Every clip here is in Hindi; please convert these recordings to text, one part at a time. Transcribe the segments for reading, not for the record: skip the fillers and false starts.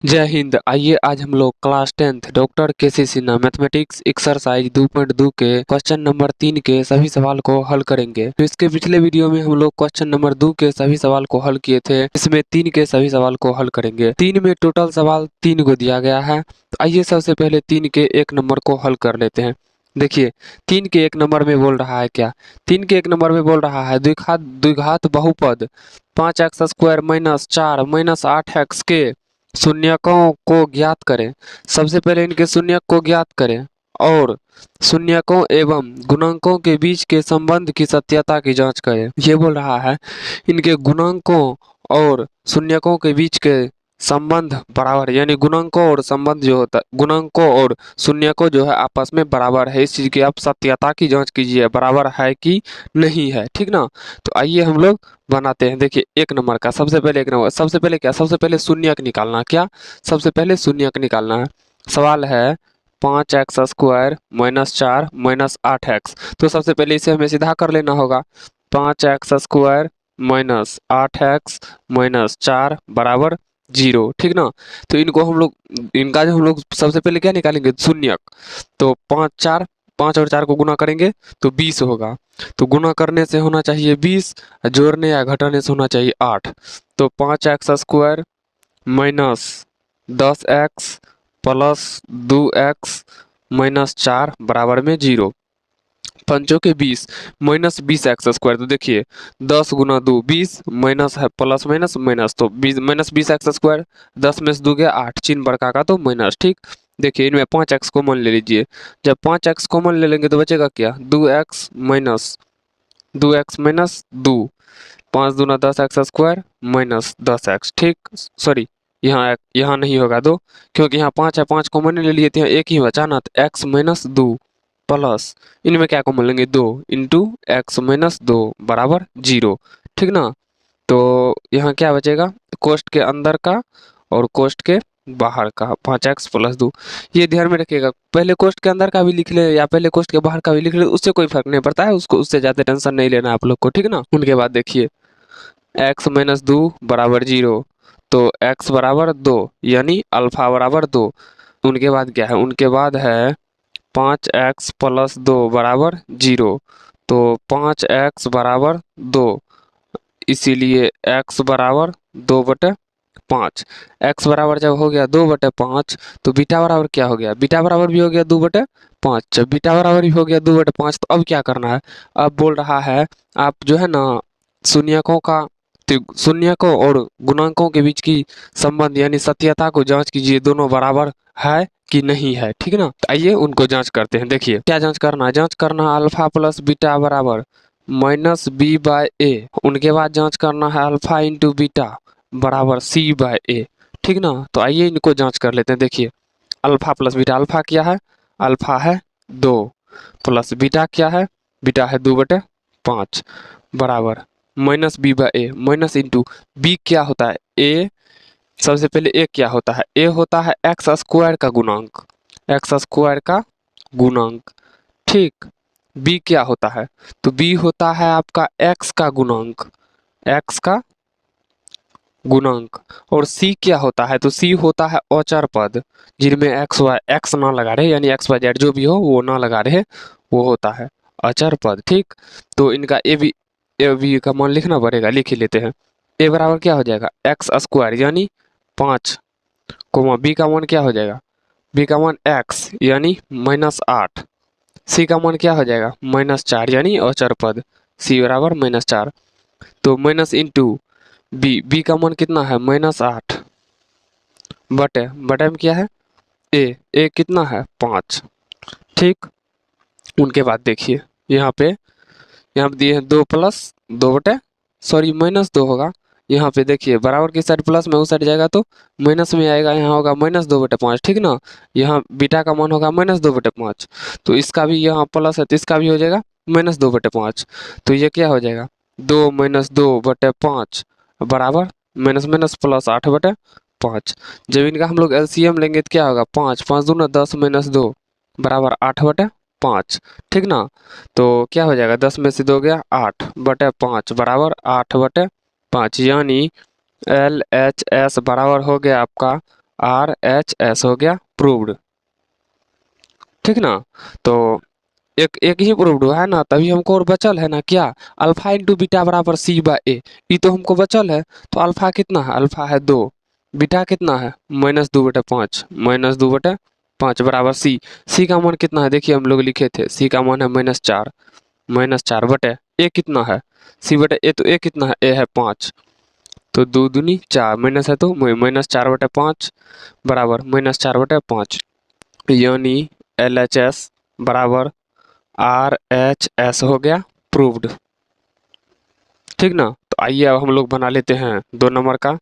जय हिंद। आइए आज हम लोग क्लास 10th डॉक्टर केसी सिन्हा मैथमेटिक्स एक्सरसाइज 2.2 के क्वेश्चन नंबर 3 के सभी सवाल को हल करेंगे। तो इसके पिछले वीडियो में हम लोग क्वेश्चन नंबर 2 के सभी सवाल को हल किए थे। इसमें 3 के सभी सवाल को हल करेंगे। 3 में टोटल सवाल 3 को दिया गया है। तो आइए सबसे पहले 3 के 1 नंबर को हल कर लेते हैं। देखिए 3 के 1 नंबर में बोल रहा है क्या। 3 के 1 नंबर में बोल रहा है द्विघात बहुपद 5x² माइनस 4 माइनस 8x के शून्यकों को ज्ञात करें। सबसे पहले इनके शून्यक को ज्ञात करें और शून्यकों एवं गुणांकों के बीच के संबंध की सत्यता की जांच करें। ये बोल रहा है इनके गुणांकों और शून्यकों के बीच के संबंध बराबर, यानी गुणांकों और संबंध जो होता है, गुणांकों और शून्यकों जो है आपस में बराबर है। इस चीज की आप सत्यता की जांच कीजिए, बराबर है कि नहीं है, ठीक ना। तो आइए हम लोग बनाते हैं। देखिए 1 नंबर का सबसे पहले 1 नंबर सबसे पहले क्या, सबसे पहले शून्यक निकालना। क्या, सबसे पहले शून्यक निकालना है। सवाल है 5x² माइनस 4 माइनस 8x। तो सबसे पहले इसे हमें सीधा कर लेना होगा। 5x² माइनस 8x माइनस 4 बराबर 0, ठीक ना। तो इनको हम लोग, इनका जो हम लोग सबसे पहले क्या निकालेंगे, शून्यक। तो 5 और 4 को गुना करेंगे तो 20 होगा। तो गुना करने से होना चाहिए 20, जोड़ने या घटाने से होना चाहिए 8। तो 5x² minus 10x plus 2x minus 4 बराबर में 0। पंचों के 20 माइनस 20x²। तो देखिए 10 गुना 2 20 माइनस है प्लस माइनस माइनस, तो 20 माइनस 20x²। 10 में से 2 गया 8, चिन्ह बड़का का तो माइनस, ठीक। देखिए इनमें 5x कॉमन ले लीजिए। जब 5x कॉमन ले लेंगे तो बचेगा क्या, 2x माइनस 2 5 दूना 10x² माइनस 10x, ठीक। सॉरी, यहाँ नहीं होगा 2, क्योंकि यहाँ 5 है, 5 कॉमन ले लिए थे, एक ही बचा ना, तो x माइनस 2 प्लस इनमें क्या कॉमन लेंगे 2 इंटू एक्स माइनस 2 बराबर 0, ठीक ना। तो यहाँ क्या बचेगा, कोष्ट के अंदर का और कोष्ट के बाहर का 5x प्लस 2। ये ध्यान में रखिएगा, पहले कोष्ट के अंदर का भी लिख ले या पहले कोष्ट के बाहर का भी लिख ले, उससे कोई फर्क नहीं पड़ता है, उसको उससे ज़्यादा टेंशन नहीं लेना आप लोग को, ठीक ना। उनके बाद देखिए x माइनस 2 बराबर 0, तो x बराबर 2 यानी अल्फा बराबर 2। उनके बाद क्या है, उनके बाद है 5x प्लस 2 बराबर 0। तो 5x बराबर 2, इसीलिए x बराबर 2/5। x बराबर जब हो गया 2/5, तो बीटा बराबर क्या हो गया, बीटा बराबर भी हो गया 2/5। जब बीटा बराबर भी हो गया 2/5, तो अब क्या करना है, अब बोल रहा है आप जो है ना शून्यकों का, शून्यकों और गुणांकों के बीच की संबंध यानी सत्यता को जांच कीजिए, दोनों बराबर है कि नहीं है, ठीक ना। तो आइए उनको जांच करते हैं। देखिए क्या जांच करना है, जांच करना है अल्फा प्लस बीटा बराबर माइनस b/a। उनके बाद जांच करना है अल्फा इंटू बीटा बराबर c/a, ठीक ना। तो आइए इनको जांच कर लेते हैं। देखिए अल्फा प्लस बीटा, अल्फा क्या है, अल्फा है 2, प्लस बीटा क्या है, बीटा है 2/5 बराबर minus b/a, minus into b क्या होता है, a। सबसे पहले a क्या होता है, a होता है x² का गुणांक, x² का गुणांक, ठीक। b क्या होता है, तो b होता है आपका x का गुणांक, x का गुणांक। और c क्या होता है, तो c होता है अचर पद, जिनमें x ना लगा रहे, यानी x y z जो भी हो वो ना लगा रहे, वो होता है अचर पद, ठीक। तो इनका ए बी का मान लिखना पड़ेगा, लिख ही लेते हैं। a बराबर क्या हो जाएगा, x² यानी 5, कोमा b का मान क्या हो जाएगा, b का मान x यानी -8, c का मान क्या हो जाएगा -4 यानी अचर पद, c बराबर -4। तो माइनस इंटू बी का मान कितना है -8 बटे में क्या है ए कितना है 5, ठीक। उनके बाद देखिए यहाँ पे दिए हैं 2 प्लस 2/, होगा। यहाँ पे देखिए बराबर की साइड प्लस में उस साइड जाएगा तो माइनस में आएगा, यहाँ होगा -2/5, ठीक ना। यहाँ बीटा का मान होगा -2/5, तो इसका भी यहाँ प्लस है तो इसका भी हो जाएगा -2/5। तो ये क्या हो जाएगा 2 - 2/5 बराबर माइनस माइनस प्लस 8/5। जब इनका हम लोग एलसीएम लेंगे तो क्या होगा 5 5 दूना 10 - 2 बराबर 8/5, ठीक ना। तो क्या हो जाएगा 10 में से 2 गया 8/5 बराबर 8/5, यानी LHS बराबर हो गया आपका RHS हो गया प्रूव्ड। ठीक ना। तो एक एक ही प्रूव्ड हुआ है ना, तभी हमको और बचल है ना क्या, अल्फा इंटू बीटा बराबर सी बाय ए। ये तो हमको बचल है। तो अल्फा कितना है, अल्फा है 2, बीटा कितना है -2/5, -2/5 बराबर सी। सी का मान कितना है, देखिए हम लोग लिखे थे सी का मान है -4, -4 बटे ए कितना है, सी बटे ए, तो ए कितना है, ए है 5, तो 2 दूनी 4, माइनस है तो -4/5 बराबर -4/5, यानी LHS बराबर RHS हो गया प्रूव्ड। ठीक ना। तो आइए अब हम लोग बना लेते हैं 2 नंबर का।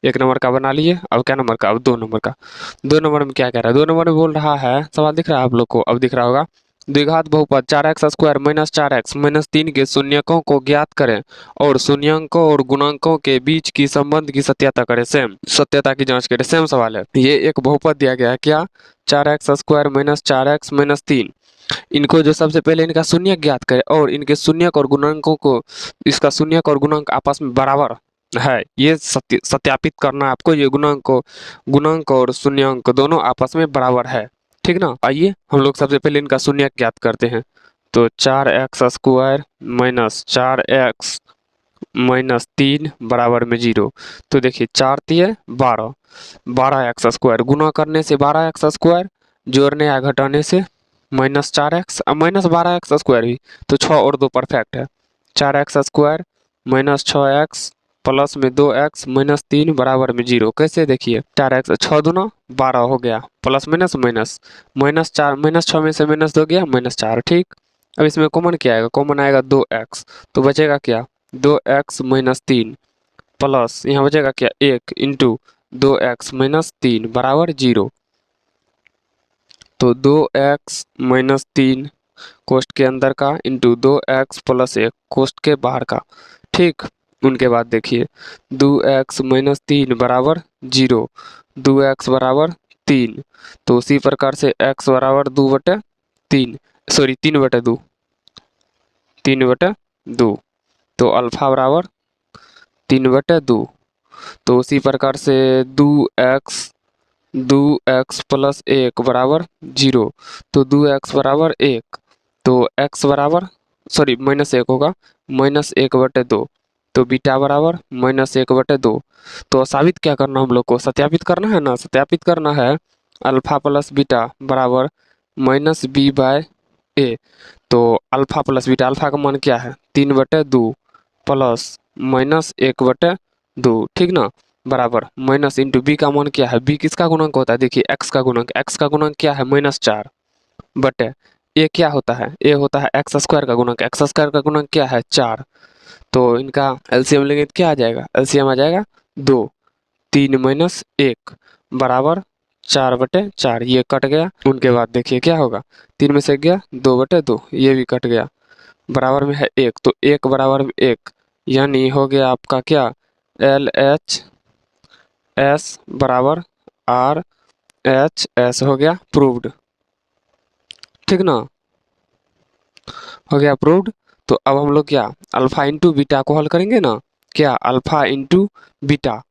1 नंबर का बना लिए, अब क्या नंबर का, अब 2 नंबर का। 2 नंबर में क्या कह रहा है, 2 नंबर में बोल रहा है, सवाल दिख रहा है आप लोग को, अब दिख रहा होगा, द्विघात बहुपद 4x² -4x -3 के शून्यकों को ज्ञात करें और शून्यकों और गुणांकों के बीच की संबंध की सत्यता करें। सेम सत्यता की जांच करें, सेम सवाल है। ये एक बहुपद दिया गया है, क्या, 4x² -4x -3, इनको जो सबसे पहले इनका शून्यक ज्ञात करें और इनके शून्यक और गुणांकों को, इसका शून्यक और गुणांक आपस में बराबर है, ये सत्यापित करना है आपको, ये गुणांक और शून्यंक दोनों आपस में बराबर है। ठीक ना। आइए हम लोग सबसे पहले इनका शून्यक ज्ञात करते हैं। तो 4x² -4x -3 बराबर में 0। तो देखिए 4 3 12, 12x² गुना करने से 12x², जोड़ने या घटाने से -4x, अब -12x² भी, तो 6 और 2 परफेक्ट है। 4x² -6x प्लस में 2x -3 बराबर में 0। कैसे, देखिए 4x 6 दूना 12 हो गया, प्लस माइनस माइनस, -4 -6 में से माइनस 2 गया -4। ठीक, अब इसमें कॉमन क्या आएगा, कॉमन आएगा 2x, तो बचेगा क्या, 2x -3 प्लस यहाँ बचेगा क्या 1 इंटू 2x -3 बराबर 0। तो 2x -3 कोष्ट के अंदर का इंटू 2x + 1 कोष्ट के बाहर का। ठीक, उनके बाद देखिए 2x -3 बराबर 0, 2x बराबर 3, तो उसी प्रकार से x बराबर 2/3, सॉरी 3/2, 3/2, तो अल्फा बराबर 3/2, तो उसी प्रकार से 2x + 1 बराबर 0, तो 2x बराबर 1, तो x बराबर, सॉरी -1 होगा, -1/2, तो बीटा बराबर -1/2। तो साबित क्या करना हम लोग को, सत्यापित करना है ना, सत्यापित करना है अल्फा प्लस बीटा बराबर -b/a। तो अल्फा प्लस बीटा, अल्फा का मान क्या है 3/2 प्लस -1/2, ठीक ना, बराबर माइनस इंटू बी का मान क्या है, बी किसका गुणांक होता है, देखिए एक्स का गुणांक, एक्स का गुणांक क्या है -4 बटे ए क्या होता है, ए होता है x² का गुणांक, x² का गुणांक क्या है 4। तो इनका एलसीएम लेंगे तो क्या आ जाएगा, एलसीएम आ जाएगा 2, 3 - 1 बराबर 4/4, ये कट गया। उनके बाद देखिए क्या होगा, 3 में से गया 2/2, ये भी कट गया, बराबर में है 1, तो 1 बराबर में 1, यानी हो गया आपका क्या, LHS बराबर RHS हो गया प्रूव्ड। ठीक ना, हो गया प्रूव्ड। तो अब हम लोग क्या, अल्फा इंटू बीटा को हल करेंगे ना, क्या, अल्फा इंटू बीटा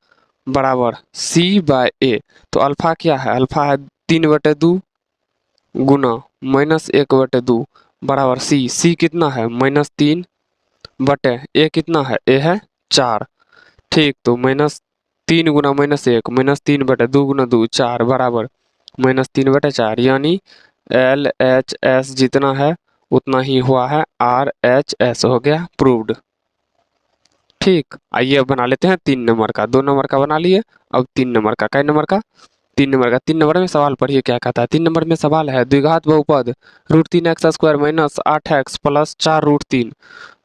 बराबर c/a। तो अल्फा क्या है, अल्फा है 3/2 गुना -1/2 बराबर c कितना है -3 बटे ए कितना है, ए है 4। ठीक, तो -3 गुना -1, -3/2 गुना 2 4 बराबर -3/4, यानी LHS जितना है उतना ही हुआ है RHS, हो गया प्रूव्ड। ठीक, आइए अब बना लेते हैं 3 नंबर का। 2 नंबर का बना लिए, अब 3 नंबर का, कै नंबर का, 3 नंबर का। 3 नंबर में सवाल पढ़िए क्या कहता है। 3 नंबर में सवाल है, द्विघात बहुपद √3x² -8x + 4√3,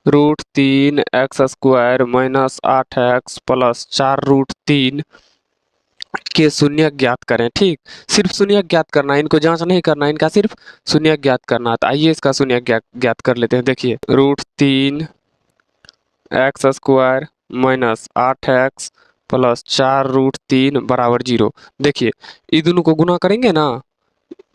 √3x² -8x + 4√3 के शून्य ज्ञात करें। ठीक, सिर्फ शून्य ज्ञात करना है, इनको जांच नहीं करना है, इनका सिर्फ शून्य ज्ञात करना है। तो आइए इसका शून्य ज्ञात कर लेते हैं। देखिए √3x² -8x + 4√3 बराबर 0। देखिए ये दोनों को गुना करेंगे ना,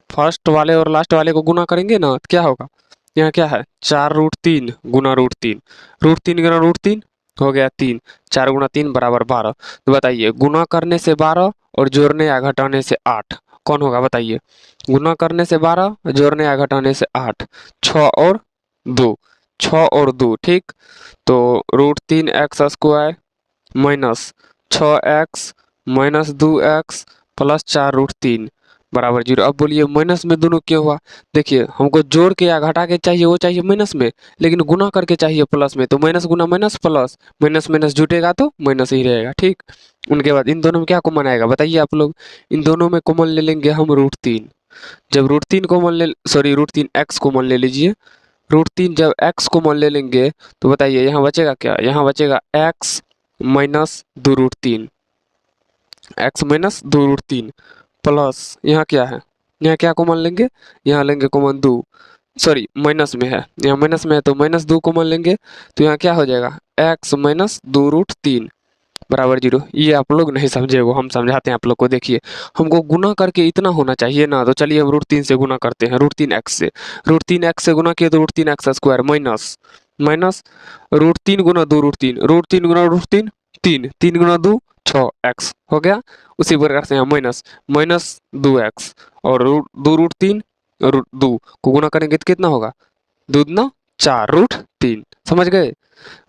फर्स्ट वाले और लास्ट वाले को गुना करेंगे ना, तो क्या होगा, यहाँ क्या है 4√3 गुना √3, √3 गुना √3 हो गया 3, 4 गुना 3 बराबर 12। तो बताइए गुना करने से 12 और जोड़ने या घटाने से 8 कौन होगा बताइए। गुना करने से 12, जोड़ने या घटाने से 8, 6 और 2, 6 और 2 ठीक। तो √3x² minus 6x minus 2x plus 4√3 बराबर 0। अब बोलिए माइनस में दोनों क्यों हुआ। देखिए हमको जोड़ के या घटा के चाहिए, वो चाहिए माइनस में, लेकिन गुना करके चाहिए प्लस में। तो माइनस गुना माइनस प्लस, माइनस माइनस जुटेगा तो माइनस ही रहेगा ठीक। उनके बाद इन दोनों में क्या कॉमन आएगा बताइए आप लोग। इन दोनों में कॉमन ले लेंगे हम √3। जब √3 कॉमन ले सॉरी √3x कॉमन ले लीजिए। √3 जब x कॉमन ले लेंगे तो बताइए यहाँ बचेगा क्या। यहाँ बचेगा x minus 2√3, x minus 2√3 plus यहाँ क्या है, यहाँ क्या कॉमन लेंगे, यहाँ लेंगे कॉमन 2, सॉरी माइनस में है, यहाँ माइनस में है तो माइनस 2 कॉमन लेंगे। तो यहाँ क्या हो जाएगा x माइनस 2√3 बराबर 0। ये आप लोग नहीं समझे, वो हम समझाते हैं आप लोग को। देखिए हमको गुना करके इतना होना चाहिए ना, तो चलिए हम √3 से गुना करते हैं। √3x से, √3x से गुना किए तो √3x² माइनस माइनस √3 गुना 2√3, √3 गुना √3 3, 3 गुना 2 6x हो गया। उसी प्रकार से यहाँ माइनस माइनस 2x और 2√3 और 2 को गुना करेंगे तो कितना होगा, 2 दूना 4 √3। समझ गए।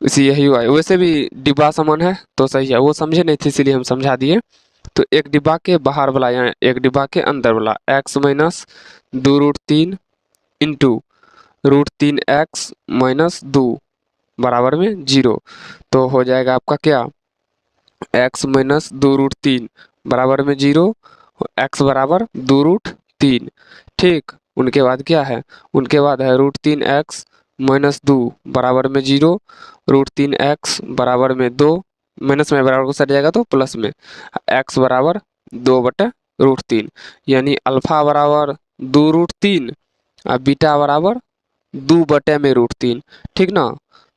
इसी यही हुआ है। वैसे भी डिब्बा समान है तो सही है, वो समझे नहीं थे इसीलिए हम समझा दिए। तो एक डिब्बा के बाहर वाला यहाँ एक डिब्बा के अंदर वाला x minus 2√3 into √3x minus 2 बराबर में 0। तो हो जाएगा आपका क्या, x माइनस 2√3 बराबर में 0, x बराबर 2√3 ठीक। उनके बाद क्या है, उनके बाद है √3x माइनस 2 बराबर में 0, √3x बराबर में 2, माइनस में बराबर को सट जाएगा तो प्लस में, x बराबर 2/√3, यानी अल्फा बराबर 2√3 और बीटा बराबर 2/√3 ठीक ना,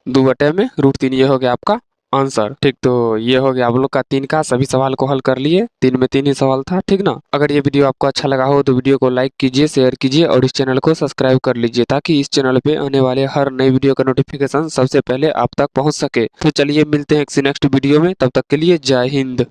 2/√3। ये हो गया आपका आंसर ठीक। तो ये हो गया आप लोग का 3 का सभी सवाल को हल कर लिए। 3 में 3 ही सवाल था ठीक ना। अगर ये वीडियो आपको अच्छा लगा हो तो वीडियो को लाइक कीजिए, शेयर कीजिए और इस चैनल को सब्सक्राइब कर लीजिए, ताकि इस चैनल पे आने वाले हर नई वीडियो का नोटिफिकेशन सबसे पहले आप तक पहुंच सके। तो चलिए मिलते हैं किसी नेक्स्ट वीडियो में, तब तक के लिए जय हिंद।